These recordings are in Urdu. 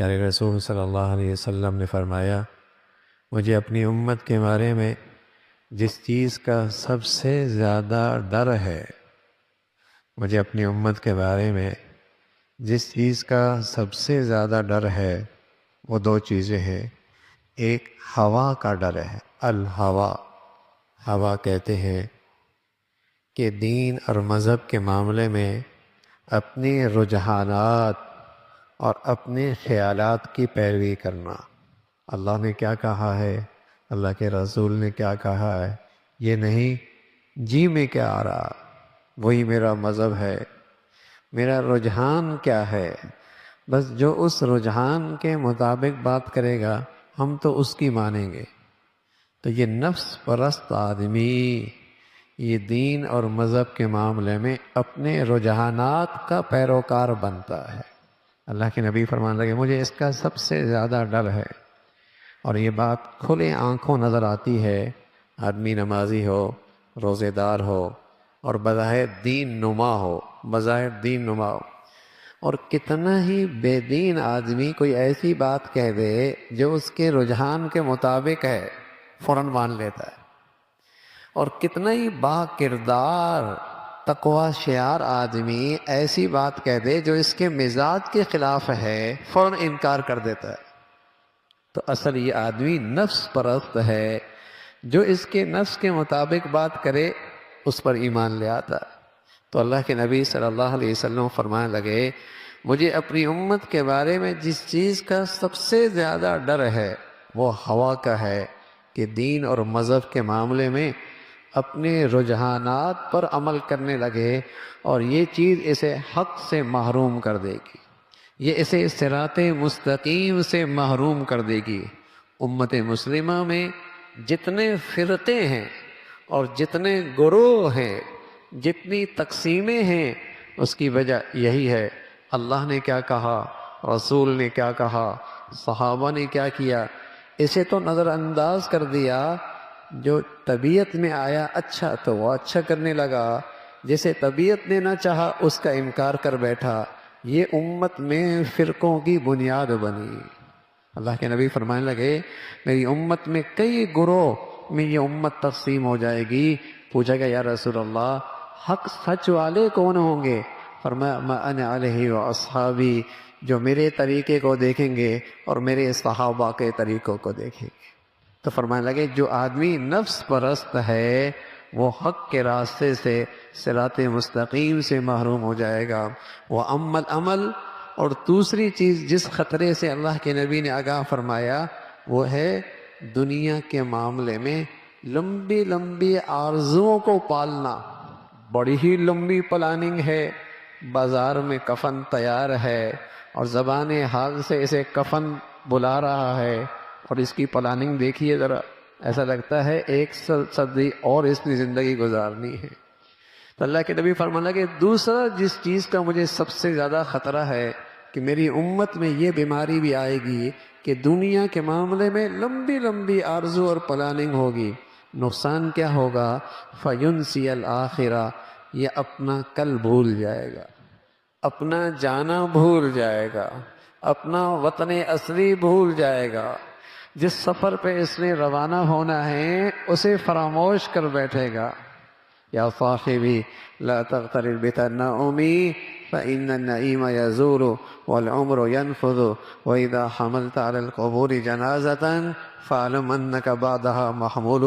پیارے رسول صلی اللہ علیہ وسلم نے فرمایا، مجھے اپنی امت کے بارے میں جس چیز کا سب سے زیادہ ڈر ہے، مجھے اپنی امت کے بارے میں جس چیز کا سب سے زیادہ ڈر ہے وہ دو چیزیں ہیں۔ ایک ہوا کا ڈر ہے، الہوا، ہوا کہتے ہیں کہ دین اور مذہب کے معاملے میں اپنے رجحانات اور اپنے خیالات کی پیروی کرنا۔ اللہ نے کیا کہا ہے، اللہ کے رسول نے کیا کہا ہے، یہ نہیں جی میں کیا آ رہا وہی میرا مذہب ہے، میرا رجحان کیا ہے، بس جو اس رجحان کے مطابق بات کرے گا ہم تو اس کی مانیں گے۔ تو یہ نفس پرست آدمی یہ دین اور مذہب کے معاملے میں اپنے رجحانات کا پیروکار بنتا ہے۔ اللہ کے نبی فرمان لگے مجھے اس کا سب سے زیادہ ڈر ہے، اور یہ بات کھلے آنکھوں نظر آتی ہے، آدمی نمازی ہو، روزے دار ہو اور بظاہر دین نما ہو، اور کتنا ہی بے دین آدمی کوئی ایسی بات کہہ دے جو اس کے رجحان کے مطابق ہے، فوراً مان لیتا ہے، اور کتنا ہی با کردار تقوی شعار آدمی ایسی بات کہہ دے جو اس کے مزاج کے خلاف ہے، فوراً انکار کر دیتا ہے۔ تو اصل یہ آدمی نفس پرست ہے، جو اس کے نفس کے مطابق بات کرے اس پر ایمان لے آتا ہے۔ تو اللہ کے نبی صلی اللہ علیہ وسلم فرمانے لگے مجھے اپنی امت کے بارے میں جس چیز کا سب سے زیادہ ڈر ہے وہ ہوا کا ہے کہ دین اور مذہب کے معاملے میں اپنے رجحانات پر عمل کرنے لگے، اور یہ چیز اسے حق سے محروم کر دے گی، یہ اسے صراط مستقیم سے محروم کر دے گی۔ امت مسلمہ میں جتنے فرقے ہیں اور جتنے گروہ ہیں، جتنی تقسیمیں ہیں، اس کی وجہ یہی ہے، اللہ نے کیا کہا، رسول نے کیا کہا، صحابہ نے کیا کیا، اسے تو نظر انداز کر دیا۔ جو طبیعت میں آیا اچھا تو وہ اچھا کرنے لگا، جسے طبیعت نے نہ چاہا اس کا انکار کر بیٹھا۔ یہ امت میں فرقوں کی بنیاد بنی۔ اللہ کے نبی فرمانے لگے میری امت میں کئی گروہ میں یہ امت تقسیم ہو جائے گی۔ پوچھا گیا یا رسول اللہ حق سچ والے کون ہوں گے؟ فرمایا ما انا علیہ و اصحابی، جو میرے طریقے کو دیکھیں گے اور میرے صحابہ کے طریقوں کو دیکھیں گے۔ تو فرمانے لگے جو آدمی نفس پرست ہے وہ حق کے راستے سے، صراط مستقیم سے محروم ہو جائے گا۔ وہ عمل، اور دوسری چیز جس خطرے سے اللہ کے نبی نے آگاہ فرمایا وہ ہے دنیا کے معاملے میں لمبی لمبی آرزوؤں کو پالنا۔ بڑی ہی لمبی پلاننگ ہے، بازار میں کفن تیار ہے اور زبان حال سے اسے کفن بلا رہا ہے، اور اس کی پلاننگ دیکھیے ذرا، ایسا لگتا ہے ایک صدی اور اس کی زندگی گزارنی ہے۔ تو اللہ کے نبی فرمانے لگے دوسرا جس چیز کا مجھے سب سے زیادہ خطرہ ہے کہ میری امت میں یہ بیماری بھی آئے گی کہ دنیا کے معاملے میں لمبی لمبی آرزو اور پلاننگ ہوگی، نقصان کیا ہوگا؟ فَيُنْسِيَ الْآخِرَةَ، یہ اپنا کل بھول جائے گا، اپنا جانا بھول جائے گا، اپنا وطن اصلی بھول جائے گا، جس سفر پہ اس نے روانہ ہونا ہے اسے فراموش کر بیٹھے گا۔ یا صاحبی لا تغترر بتنعمی فإن النعیم یزول والعمر ينفذ وإذا حملت على القبور جنازة فاعلم أنك بعدها محمول۔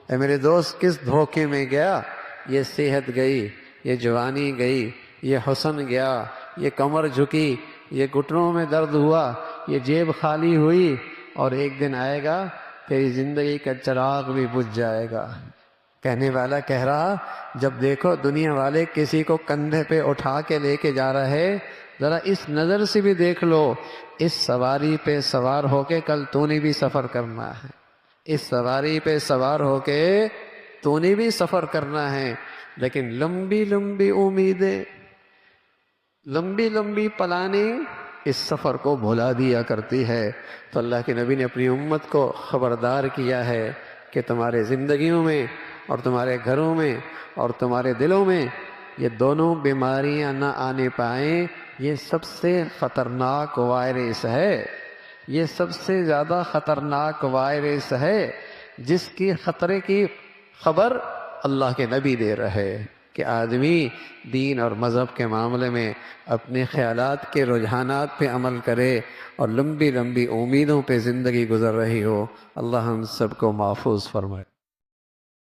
اے میرے دوست کس دھوکے میں گیا؟ یہ صحت گئی، یہ جوانی گئی، یہ حسن گیا، یہ کمر جھکی، یہ گھٹنوں میں درد ہوا، یہ جیب خالی ہوئی، اور ایک دن آئے گا تیری زندگی کا چراغ بھی بجھ جائے گا۔ کہنے والا کہہ رہا جب دیکھو دنیا والے کسی کو کندھے پہ اٹھا کے لے کے جا رہے، ذرا اس نظر سے بھی دیکھ لو، اس سواری پہ سوار ہو کے کل تو نے بھی سفر کرنا ہے، اس سواری پہ سوار ہو کے تو نے بھی سفر کرنا ہے، لیکن لمبی لمبی امیدیں، لمبی لمبی پلاننگ اس سفر کو بھلا دیا کرتی ہے۔ تو اللہ کے نبی نے اپنی امت کو خبردار کیا ہے کہ تمہارے زندگیوں میں اور تمہارے گھروں میں اور تمہارے دلوں میں یہ دونوں بیماریاں نہ آنے پائیں، یہ سب سے خطرناک وائرس ہے، یہ سب سے زیادہ خطرناک وائرس ہے جس کی خطرے کی خبر اللہ کے نبی دے رہے کہ آدمی دین اور مذہب کے معاملے میں اپنے خیالات کے رجحانات پہ عمل کرے اور لمبی لمبی امیدوں پہ زندگی گزر رہی ہو۔ اللہ ہم سب کو محفوظ فرمائے۔